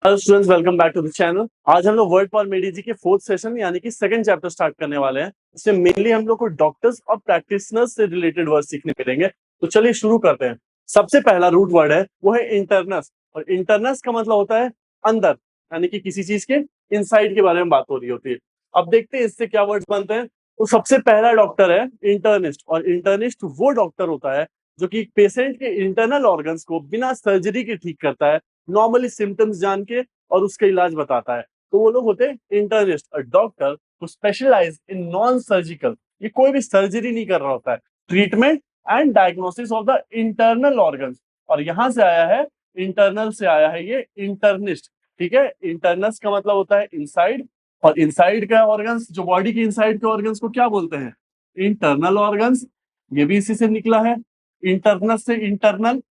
Hello students, welcome back to the channel. आज हम लोग वर्ड पॉल मेडी जी के फोर्थ सेशन यानी कि सेकंड चैप्टर स्टार्ट करने वाले हैं। इसमें मेनली हम लोग को डॉक्टर्स और प्रैक्टिशनर्स से रिलेटेड वर्ड सीखने मिलेंगे। तो चलिए शुरू करते हैं। सबसे पहला रूट वर्ड है वो है इंटरनस, और इंटरनस का मतलब होता है अंदर, यानी कि किसी चीज के इनसाइड के बारे में बात हो रही होती है। अब देखते हैं इससे क्या वर्ड बनते हैं। तो सबसे पहला डॉक्टर है इंटर्निस्ट, और इंटर्निस्ट वो डॉक्टर होता है जो कि पेशेंट के इंटरनल ऑर्गन्स को बिना सर्जरी के ठीक करता है, नॉर्मली सिम्टम्स जान के, और उसका इलाज बताता है। तो वो लोग होते हैं इंटर्निस्ट। और doctor who specialise in non surgical, ये कोई भी सर्जरी नहीं कर रहा होता है, treatment and diagnosis of the internal organs. और यहां से आया है, इंटरनल से आया है ये इंटर्निस्ट। ठीक है, इंटरनस का मतलब होता है इनसाइड, और इनसाइड का ऑर्गन्स, जो बॉडी के इनसाइड के ऑर्गन्स को क्या बोलते हैं? Internal organs. ये भी इसी से निकला है, इंटरनस से इंटरनल।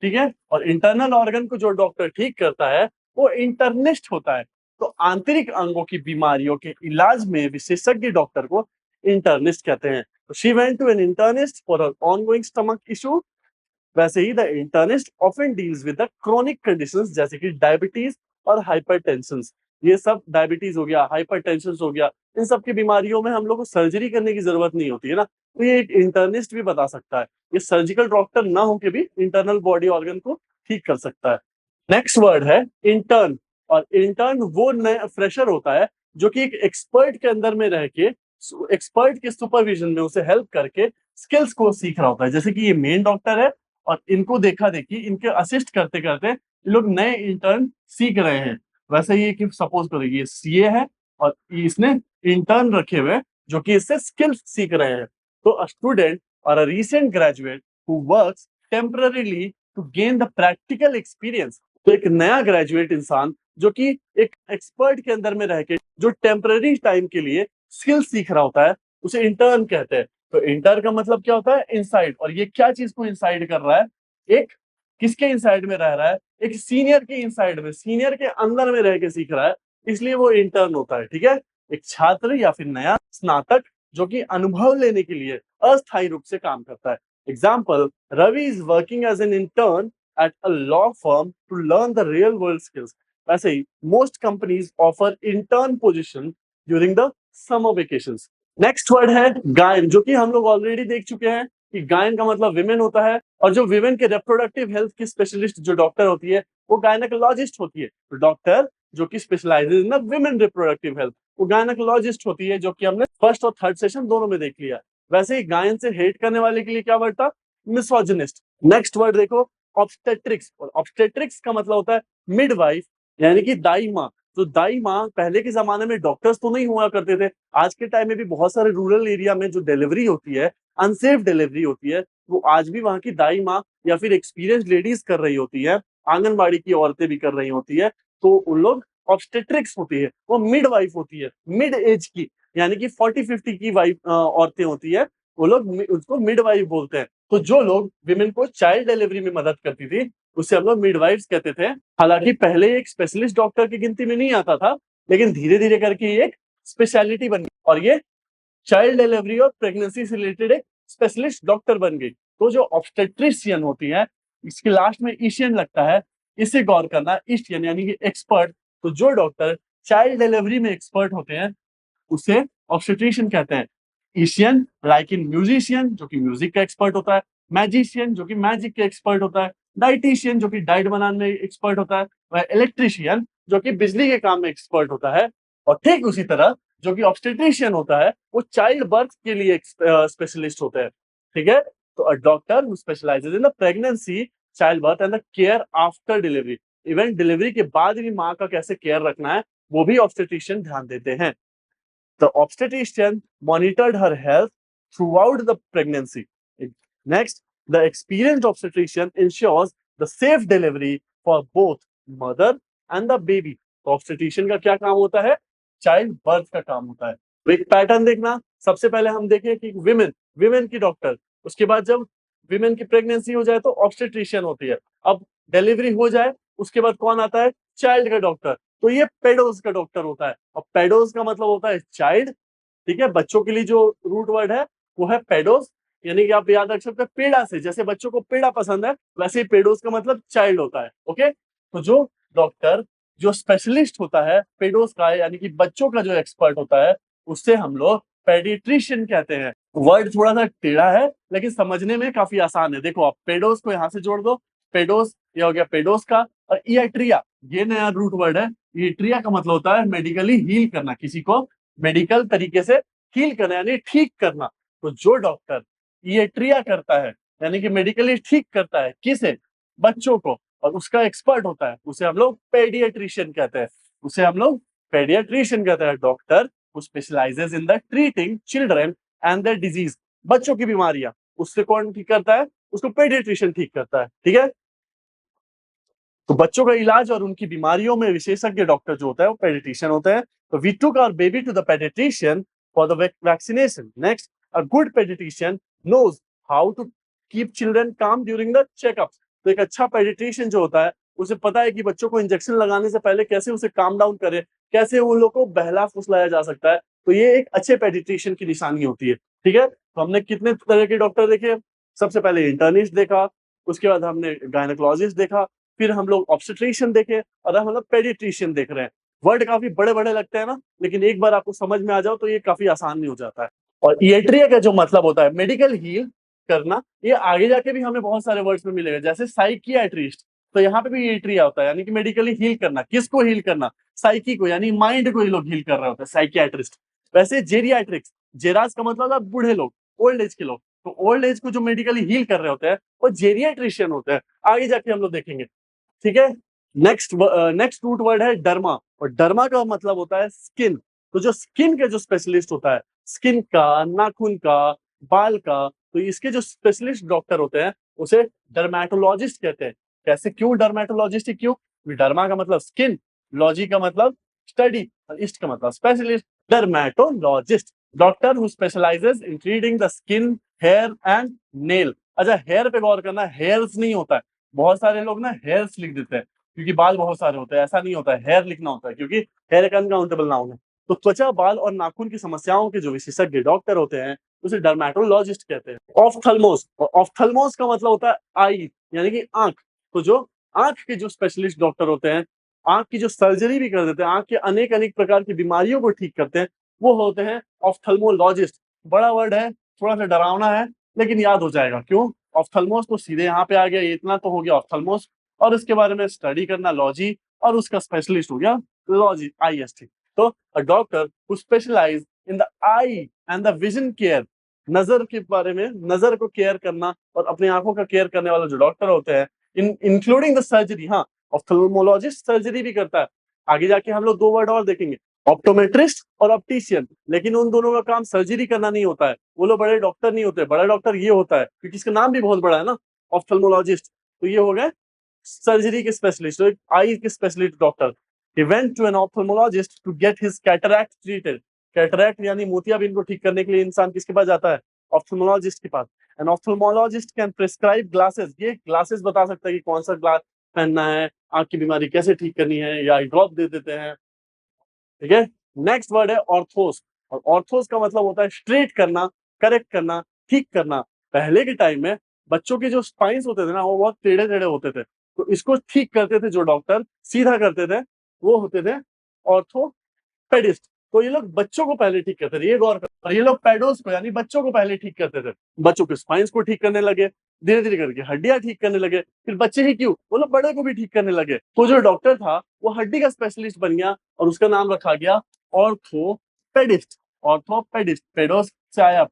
ठीक है, और इंटरनल ऑर्गन को जो डॉक्टर ठीक करता है वो इंटर्निस्ट होता है। तो आंतरिक अंगों की बीमारियों के इलाज में विशेषज्ञ डॉक्टर को इंटर्निस्ट कहते हैं। तो she went to an internist for her ongoing stomach issue. वैसे ही the internist often deals with the chronic conditions जैसे कि डायबिटीज और हाइपरटेंशन। ये सब डायबिटीज हो गया, हाइपरटेंशन हो गया, इन सब की बीमारियों में हम लोग को सर्जरी करने की जरूरत नहीं होती है ना। तो ये एक इंटर्निस्ट भी बता सकता है, ये सर्जिकल डॉक्टर ना होके भी इंटरनल बॉडी ऑर्गन को ठीक कर सकता है। नेक्स्ट वर्ड है इंटर्न। और इंटर्न वो नया फ्रेशर होता है जो कि एक एक्सपर्ट के अंदर में रह के, एक्सपर्ट के सुपरविजन में उसे हेल्प करके स्किल्स को सीख रहा होता है। जैसे कि ये मेन डॉक्टर है और इनको देखा देखी, इनके असिस्ट करते करते ये लोग नए इंटर्न सीख रहे हैं। वैसे ये कि सपोज करो ये सीए है और इसने इंटर्न रखे हुए जो कि इससे स्किल्स सीख रहे हैं। तो अ स्टूडेंट और a recent graduate who works temporarily to gain the practical experience. तो एक नया ग्रेजुएट इंसान जो कि एक एक्सपर्ट के अंदर में रह के जो टेम्पररी टाइम के लिए स्किल सीख रहा होता है, उसे इंटर्न कहते हैं। तो इंटर का मतलब क्या होता है? इनसाइड। और ये क्या चीज को इनसाइड कर रहा है? एक किसके इनसाइड में रह रहा है? एक सीनियर के इनसाइड में, सीनियर के अंदर में रह के सीख रहा है, इसलिए वो इंटर्न होता है। ठीक है, एक छात्र या फिर नया स्नातक जो कि अनुभव लेने के लिए अस्थायी रूप से काम करता है। Example, Ravi is working as an intern at a law firm to learn the real world skills. वैसे ही most companies offer intern position during the summer vacations. Next word है गायन, जो कि हम लोग ऑलरेडी देख चुके हैं कि गायन का मतलब विमेन होता है। और जो विमेन के रिप्रोडक्टिव हेल्थ की स्पेशलिस्ट जो डॉक्टर होती है वो गायनेकोलॉजिस्ट होती है। तो डॉक्टर जो कि स्पेशलाइजेज इन विमेन रिप्रोडक्टिव हेल्थ, वो गायनेकोलॉजिस्ट होती है, जो कि हमने फर्स्ट और थर्ड सेशन दोनों में देख लिया। वैसे ही गायन से हेट करने वाले के लिए क्या वर्ड था? मिसोजिनिस्ट। नेक्स्ट वर्ड देखो, ऑब्स्टेट्रिक्स। और ऑब्स्टेट्रिक्स का मतलब होता है मिडवाइफ, यानी कि दाई माँ। तो दाई माँ पहले के जमाने में डॉक्टर्स तो नहीं हुआ करते थे। आज के टाइम में भी बहुत सारे रूरल एरिया में जो डिलीवरी होती है, अनसेफ डिलीवरी होती है, वो आज भी वहां की दाई माँ या फिर एक्सपीरियंस लेडीज कर रही होती है, आंगनबाड़ी की औरतें भी कर रही होती है। तो उन लोग ऑब्स्टेट्रिक्स होती है, वो मिड वाइफ होती है, मिड एज की, यानी कि 40-50 की वाइफ औरतें होती है, वो लोग उसको मिड वाइफ बोलते हैं। तो जो लोग विमेन को चाइल्ड डिलीवरी में मदद करती थी उसे हम लोग मिडवाइफ्स कहते थे। हालांकि पहले एक स्पेशलिस्ट डॉक्टर की गिनती में नहीं आता था, लेकिन धीरे धीरे करके एक स्पेशलिटी बन गई और ये चाइल्ड डिलीवरी और प्रेगनेंसी से रिलेटेड एक स्पेशलिस्ट डॉक्टर बन गई। तो जो ऑब्स्टेट्रिशियन होती है, इसके लास्ट में ईशियन लगता है, इसे गौर करना, ईशियन यानी कि एक्सपर्ट। तो जो डॉक्टर चाइल्ड डिलीवरी में एक्सपर्ट होते हैं उसे ऑब्स्टेट्रिशियन कहते हैं। ईशियन लाइक इन म्यूजिशियन, जो कि म्यूजिक का एक्सपर्ट होता है, मैजिशियन जो कि मैजिक का एक्सपर्ट होता है, डाइटिशियन जो कि डाइट बनाने में एक्सपर्ट होता है, वह इलेक्ट्रिशियन जो कि बिजली के काम में एक्सपर्ट होता है। और ठीक उसी तरह जो कि ऑब्स्टेट्रिशियन होता है वो चाइल्ड बर्थ के लिए स्पेशलिस्ट होते हैं। ठीक है, तो a doctor who specialises in the pregnancy, child birth and the care after delivery. Even delivery के बाद भी माँ का कैसे केयर रखना है वो भी ऑब्स्टेट्रिशियन ध्यान देते हैं। The obstetrician monitored her health throughout the pregnancy. Next, the experienced obstetrician ensures the safe delivery for both mother and the baby. तो ऑब्स्टेट्रिशियन का क्या काम होता है? चाइल्ड बर्थ का काम होता है। तो एक पैटर्न देखना, सबसे पहले हम देखें कि विमेन, विमेन की डॉक्टर, उसके बाद जब विमेन की प्रेगनेंसी हो जाए तो ऑब्स्टेट्रिशियन होती है। अब डिलीवरी हो जाए उसके बाद कौन आता है? चाइल्ड का डॉक्टर। तो ये पेडोस का डॉक्टर होता है। और पेडोस का मतलब होता है चाइल्ड। ठीक है, बच्चों के लिए जो रूट वर्ड है वो है पेडोस, यानी कि आप याद रख सकते हैं पेड़ा से, जैसे बच्चों को पेड़ा पसंद है वैसे ही पेडोस का मतलब चाइल्ड होता है। ओके, तो जो डॉक्टर जो स्पेशलिस्ट होता है पेडोस का, यानी कि बच्चों का जो एक्सपर्ट होता है, उससे हम लोग पेडिट्रिशियन कहते हैं। वर्ड थोड़ा सा टेढ़ा है लेकिन समझने में काफी आसान है। देखो आप पेडोस को यहाँ से जोड़ दो, पेडोस ये हो गया पेडोस का, और इयाट्रिया ये नया रूट वर्ड है। इयाट्रिया का मतलब होता है मेडिकली हील करना, किसी को मेडिकल तरीके से हील करना यानी ठीक करना। तो जो डॉक्टर इयाट्रिया करता है यानी कि मेडिकली ठीक करता है किसे, बच्चों को, और उसका एक्सपर्ट होता है, उसे हम लोग पेडियाट्रिशियन कहते हैं। उसे हम लोग पेडियाट्रिशियन कहते हैं। Doctor who specializes in the treating children and their disease, बच्चों की बीमारियां, उससे कौन ठीक करता है, उसको पेडियाट्रिशियन ठीक करता है। ठीक है, तो बच्चों का इलाज और उनकी बीमारियों में विशेषज्ञ डॉक्टर जो होता है वो पेडियाट्रिशियन होते हैं। तो we took our baby to the paediatrician for the vaccination. Next, a good paediatrician knows how to keep children calm during the checkup. तो एक अच्छा पेडियाट्रिशियन जो होता है उसे पता है कि बच्चों को इंजेक्शन लगाने से पहले कैसे उसे काम डाउन करे, कैसे उन लोग को बहला फुसलाया जा सकता है। तो ये एक अच्छे पेडियाट्रिशियन की निशानी होती है। ठीक है, तो हमने कितने तरह के डॉक्टर देखे, सबसे पहले इंटर्निस्ट देखा, उसके बाद हमने गायनेकोलॉजिस्ट देखा, फिर हम लोग ऑब्स्टेट्रिशियन देखे, और अब हम लोग पेडियाट्रिशियन देख रहे हैं। वर्ड काफी बड़े बड़े लगते हैं ना, लेकिन एक बार आपको समझ में आ जाओ तो ये काफी आसान नहीं हो जाता है। और इएट्रिया का जो मतलब होता है मेडिकल हील करना, ये आगे जाके भी हमें बहुत सारे वर्ड्स में मिलेगा, जैसे साइकियाट्रिस्ट। तो यहाँ पे भी इएट्रिया होता है यानी कि मेडिकली हील करना। किसको हील करना, साइकी को, यानी माइंड को ये लोग हील कर रहे होते हैं, साइकियाट्रिस्ट। वैसे जेरियाट्रिक्स, जेरास का मतलब होता है बूढ़े लोग, ओल्ड एज के लोग। तो ओल्ड एज को जो मेडिकली हील कर रहे होते हैं वो जेरियाट्रिशियन होते हैं, आगे जाके हम लोग देखेंगे। ठीक है, नेक्स्ट रूट वर्ड है डर्मा, और डर्मा का मतलब होता है स्किन। तो जो स्किन के जो स्पेशलिस्ट होता है, स्किन का, नाखून का, बाल का, तो इसके जो स्पेशलिस्ट डॉक्टर होते हैं उसे डर्मेटोलॉजिस्ट कहते हैं। कैसे, क्यों डर्मेटोलॉजिस्ट, क्यों, डर्मा का मतलब स्किन, लॉजी का मतलब स्टडी, और इस्ट का मतलब specialist. Dermatologist, doctor who specialises in treating the skin, hair and nail. अच्छा, हेयर पे गौर करना, हेयर्स नहीं होता है। बहुत सारे लोग ना हेयर्स लिख देते हैं क्योंकि बाल बहुत सारे होते हैं, ऐसा नहीं होता है, हेयर लिखना होता है क्योंकि हेयर एक अनकाउंटेबल नाउन है। तो त्वचा, बाल और नाखून की समस्याओं के जो विशेषज्ञ डॉक्टर होते हैं उसे डर्मेटोलॉजिस्ट कहते हैं। ऑफ्थल्मोस, और ऑफ्थल्मोस का मतलब होता है आई यानी कि आंख। तो जो आंख के जो स्पेशलिस्ट डॉक्टर होते हैं, आंख की जो सर्जरी भी कर देते हैं, आंख के अनेक अनेक प्रकार की बीमारियों को ठीक करते हैं, वो होते हैं ऑफ्थल्मोलॉजिस्ट। बड़ा वर्ड है, थोड़ा सा डरावना है, लेकिन याद हो जाएगा। क्यों, ऑफ्थल्मोस तो सीधे यहाँ पे आ गया, इतना तो हो गया ऑफ्थल्मोस, और इसके बारे में स्टडी करना लॉजी, और उसका स्पेशलिस्ट हो गया लॉजी, IST। तो a doctor who specialise in the eye and the vision care, नजर के बारे में, नजर को केयर करना और अपनी आंखों का केयर करने वाले जो डॉक्टर होते हैं, इंक्लूडिंग द सर्जरी। हाँ, ऑफ्थल्मोलॉजिस्ट सर्जरी भी करता है। आगे जाके हम लोग दो वर्ड और देखेंगे, ऑप्टोमेट्रिस्ट और ऑप्टिशियन। लेकिन उन दोनों का काम सर्जरी करना नहीं होता है, वो लोग बड़े डॉक्टर नहीं होते। बड़ा डॉक्टर ये होता है क्योंकि इसका नाम भी बहुत बड़ा है ना, ऑप्थल्मोलॉजिस्ट। तो ये हो गए सर्जरी के स्पेशलिस्ट, आई के specialist doctor. He went to an ophthalmologist to get his cataract treated. Cataract यानी मोतियाबिंद को ठीक करने के लिए इंसान किसके पास जाता है, ऑप्थल्मोलॉजिस्ट के पास। An ophthalmologist can prescribe glasses, ये ग्लासेस बता सकता है कि कौन सा ग्लास पहनना है, आंख की बीमारी कैसे ठीक करनी है, या ड्रॉप दे देते हैं। ठीक है, नेक्स्ट वर्ड है ऑर्थोस, और ऑर्थोस का मतलब होता है स्ट्रेट करना, करेक्ट करना, ठीक करना। पहले के टाइम में बच्चों के जो स्पाइन्स होते थे ना, वो बहुत टेढ़े टेढ़े होते थे, तो इसको ठीक करते थे जो डॉक्टर, सीधा करते थे, वो होते थे ऑर्थोपेडिस्ट। तो ये लोग बच्चों को पहले ठीक करते थे, ये गौर कर, और ये लोग पेडोस को यानी बच्चों को पहले ठीक करते थे। बच्चों के स्पाइन्स को ठीक करने लगे, धीरे धीरे करके हड्डियां ठीक करने लगे, फिर बच्चे ही क्यों, वो लोग बड़े को भी ठीक करने लगे। तो जो डॉक्टर था वो हड्डी का स्पेशलिस्ट बन गया और उसका नाम रखा गया ऑर्थोपेडिस्ट। ऑर्थोपेडिस्ट, पेडोस से आया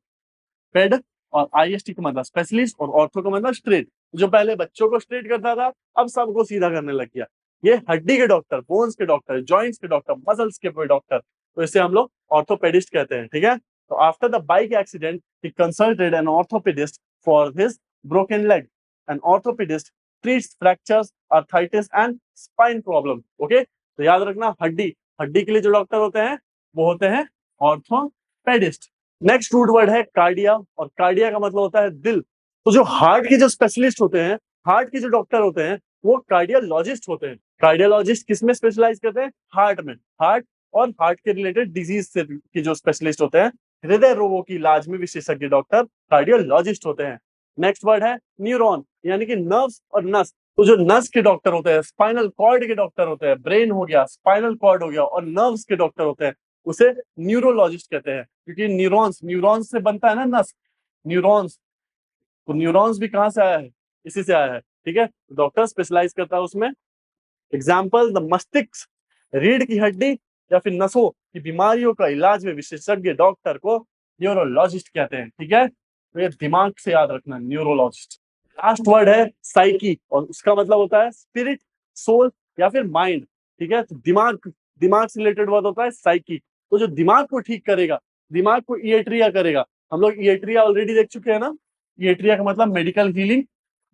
पेड, और IST का मतलब स्पेशलिस्ट, और ऑर्थो का मतलब स्ट्रेट। जो पहले बच्चों को स्ट्रेट करता था अब सबको सीधा करने लग गया। ये हड्डी के डॉक्टर, बोन्स के डॉक्टर, जॉइंट्स के डॉक्टर, मसल्स के डॉक्टर, तो इसे हम लोग ऑर्थोपेडिस्ट कहते हैं। ठीक है, तो after the bike accident he consulted an orthopaedist for his broken leg. An orthopaedist treats fractures, arthritis and spine problem. Okay, तो याद रखना, हड्डी, हड्डी के लिए जो डॉक्टर होते हैं वो होते हैं ऑर्थोपेडिस्ट। नेक्स्ट रूट वर्ड है कार्डिया, और कार्डिया का मतलब होता है दिल। तो जो हार्ट के जो स्पेशलिस्ट होते हैं, हार्ट के जो डॉक्टर होते हैं वो कार्डियोलॉजिस्ट होते हैं। कार्डियोलॉजिस्ट किसमें स्पेशलाइज करते हैं, हार्ट में। हार्ट और हार्ट के रिलेटेड डिजीज से के जो स्पेशलिस्ट होते हैं, हृदय रोगों की इलाज में विशेषज्ञ डॉक्टर कार्डियोलॉजिस्ट होते हैं। नेक्स्ट वर्ड है न्यूरॉन, यानी कि नर्व्स और नस। तो जो नस के डॉक्टर होते हैं, स्पाइनल कॉर्ड के डॉक्टर होते हैं, ब्रेन हो गया, स्पाइनल कॉर्ड हो गया और नर्व्स के डॉक्टर होते हैं, उसे न्यूरोलॉजिस्ट कहते हैं, क्योंकि न्यूरॉन्स से बनता है ना नस, न्यूरॉन्स। तो न्यूरॉन्स भी कहाँ से आया है, इसी से आया है, ठीक है। डॉक्टर स्पेशलाइज करता है उसमें। एग्जाम्पल, द मस्तिष्क, रीढ़ की हड्डी या फिर नसों की बीमारियों का इलाज में विशेषज्ञ डॉक्टर को न्यूरोलॉजिस्ट कहते हैं, ठीक है। तो ये दिमाग से याद रखना, न्यूरोलॉजिस्ट। लास्ट वर्ड है साइकी, और उसका मतलब होता है स्पिरिट, सोल या फिर माइंड, ठीक है। तो दिमाग से रिलेटेड वर्ड होता है साइकी। तो जो दिमाग को ठीक करेगा, दिमाग को इएट्रिया करेगा, हम लोग इएट्रिया ऑलरेडी देख चुके हैं ना। इएट्रिया का मतलब मेडिकल हीलिंग,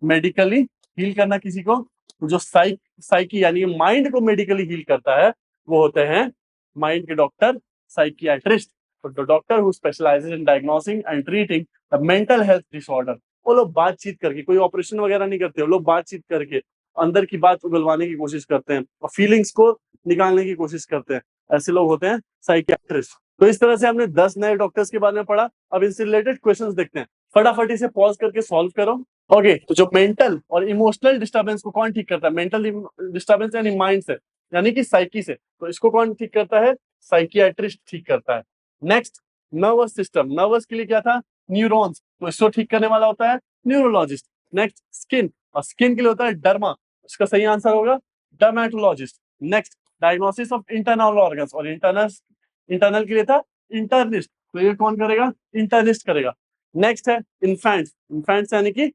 मेडिकली हील करना किसी को। तो जो साइकी यानी माइंड को मेडिकली हील करता है, वो होते हैं माइंड के डॉक्टर, साइकियाट्रिस्ट। तो doctor who specialises in diagnosing and treating the mental health disorder. वो लोग बातचीत करके, कोई ऑपरेशन वगैरह नहीं करते, वो लोग बातचीत करके अंदर की बात उगलवाने की कोशिश करते हैं और फीलिंग्स को निकालने की कोशिश करते हैं। ऐसे लोग होते हैं साइकियाट्रिस्ट। तो इस तरह से हमने 10 नए डॉक्टर्स के बारे में पढ़ा। अब इनसे रिलेटेड क्वेश्चंस देखते हैं, फटाफट इसे पॉज करके सॉल्व करो। ओके, तो जो मेंटल और इमोशनल डिस्टर्बेंस को कौन ठीक करता है? मेंटल डिस्टर्बेंस यानी माइंड से, यानी कि साइकी से, तो इसको कौन ठीक करता है? साइकियाट्रिस्ट ठीक करता है। नेक्स्ट, नर्वस सिस्टम, नर्वस के लिए क्या था? न्यूरॉन्स, तो इसको ठीक करने वाला होता है न्यूरोलॉजिस्ट। नेक्स्ट, स्किन, और स्किन के लिए होता है डर्मा, इसका सही आंसर होगा dermatologist. Next, diagnosis of internal organs, और इंटरनल के लिए था इंटर्निस्ट, तो ये कौन करेगा? इंटर्निस्ट करेगा। नेक्स्ट है इन्फेंट्स, इन्फेंट्स यानी कि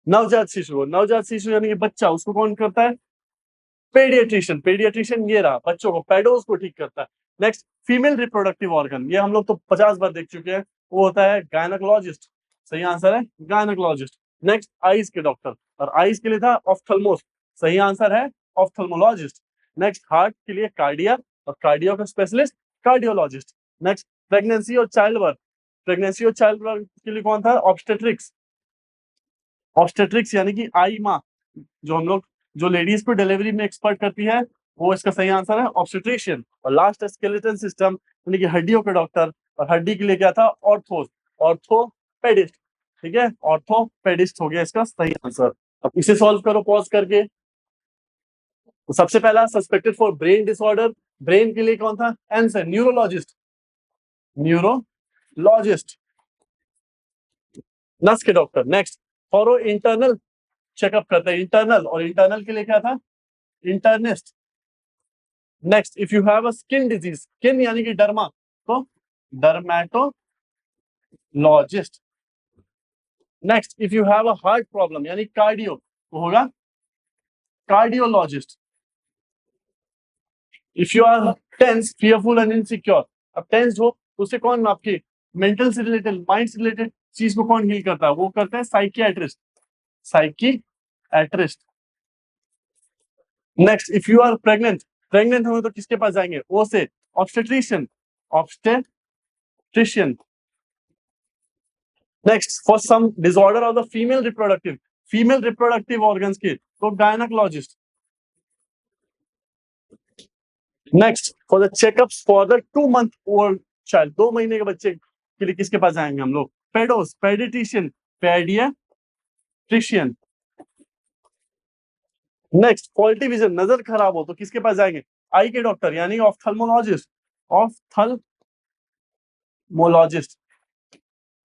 नवजात शिशु, नवजात शिशु यानी कि बच्चा, उसको कौन करता है? पेडियाट्रिशियन, पेडियाट्रिशियन ये रहा, बच्चों को, पेडोस को ठीक करता है। नेक्स्ट, फीमेल रिप्रोडक्टिव ऑर्गन, ये हम लोग तो 50 बार देख चुके हैं, वो होता है गायनेकोलॉजिस्ट, सही आंसर है गायनेकोलॉजिस्ट। नेक्स्ट, आईज के डॉक्टर, और आईज के लिए था ऑफ्थल्मोस, सही आंसर है ऑफ्थल्मोलॉजिस्ट। नेक्स्ट, हार्ट के लिए कार्डिया, और कार्डियो का स्पेशलिस्ट कार्डियोलॉजिस्ट। नेक्स्ट, प्रेगनेंसी और चाइल्ड बर्थ, प्रेगनेंसी और चाइल्ड बर्थ के लिए कौन था? ऑब्स्टेट्रिक्स, ऑब्स्टेट्रिक्स यानी कि आई माँ, जो हम लोग, जो लेडीज को डिलीवरी में एक्सपर्ट करती है, वो इसका सही आंसर है ऑब्स्टेट्रिशियन। और लास्ट, स्केलेटन सिस्टम यानी कि हड्डियों के डॉक्टर, और हड्डी के लिए क्या था? ऑर्थोस, ऑर्थोपेडिस्ट, ठीक है, ऑर्थोपेडिस्ट हो गया इसका सही आंसर। अब इसे सॉल्व करो पॉज करके। तो सबसे पहला, suspected for brain disorder, brain के लिए कौन था? Answer neurologist, neurologist. नस के डॉक्टर। नेक्स्ट, फॉर इंटरनल चेकअप करते हैं, इंटरनल, और इंटरनल के लिए क्या था? Internist. Next, if you have a skin disease, skin यानी कि डर्मा, तो dermatologist. Next, if you have a heart problem यानी कार्डियो, तो होगा cardiologist. If you are tense, fearful and insecure, अब टेंस हो तो उसे कौन, आपके मेंटल से रिलेटेड, माइंड से रिलेटेड चीज को कौन हील करता है? वो करता है psychiatrist, psychiatrist. Next, if you are pregnant, pregnant हो तो किसके पास जाएंगे? ओ से obstetrician, obstetrician. Next, for some disorder of the female reproductive organs के, तो gynaecologist. Next, for the checkups for the 2 month old child, 2 महीने के बच्चे के लिए किसके पास जाएंगे हम लोग? पेडोस, paediatrician, paediatrician. Next, faulty vision, नजर खराब हो तो किसके पास जाएंगे? आई के डॉक्टर यानी ophthalmologist, ophthalmologist.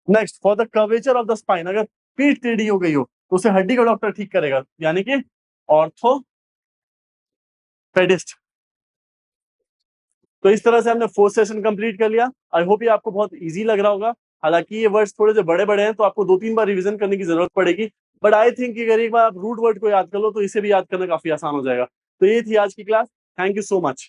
Next, for the curvature of the spine, अगर पीठ टेढ़ी हो गई हो तो उसे हड्डी का डॉक्टर ठीक करेगा, यानी कि ऑर्थोपेडिस्ट। तो इस तरह से हमने 4th सेशन कंप्लीट कर लिया। आई होप ये आपको बहुत इजी लग रहा होगा। हालांकि ये वर्ड्स थोड़े से बड़े बड़े हैं, तो आपको 2-3 बार रिवीजन करने की जरूरत पड़ेगी, बट आई थिंक कि अगर एक बार आप रूट वर्ड को याद कर लो तो इसे भी याद करना काफी आसान हो जाएगा। तो ये थी आज की class. Thank you so much.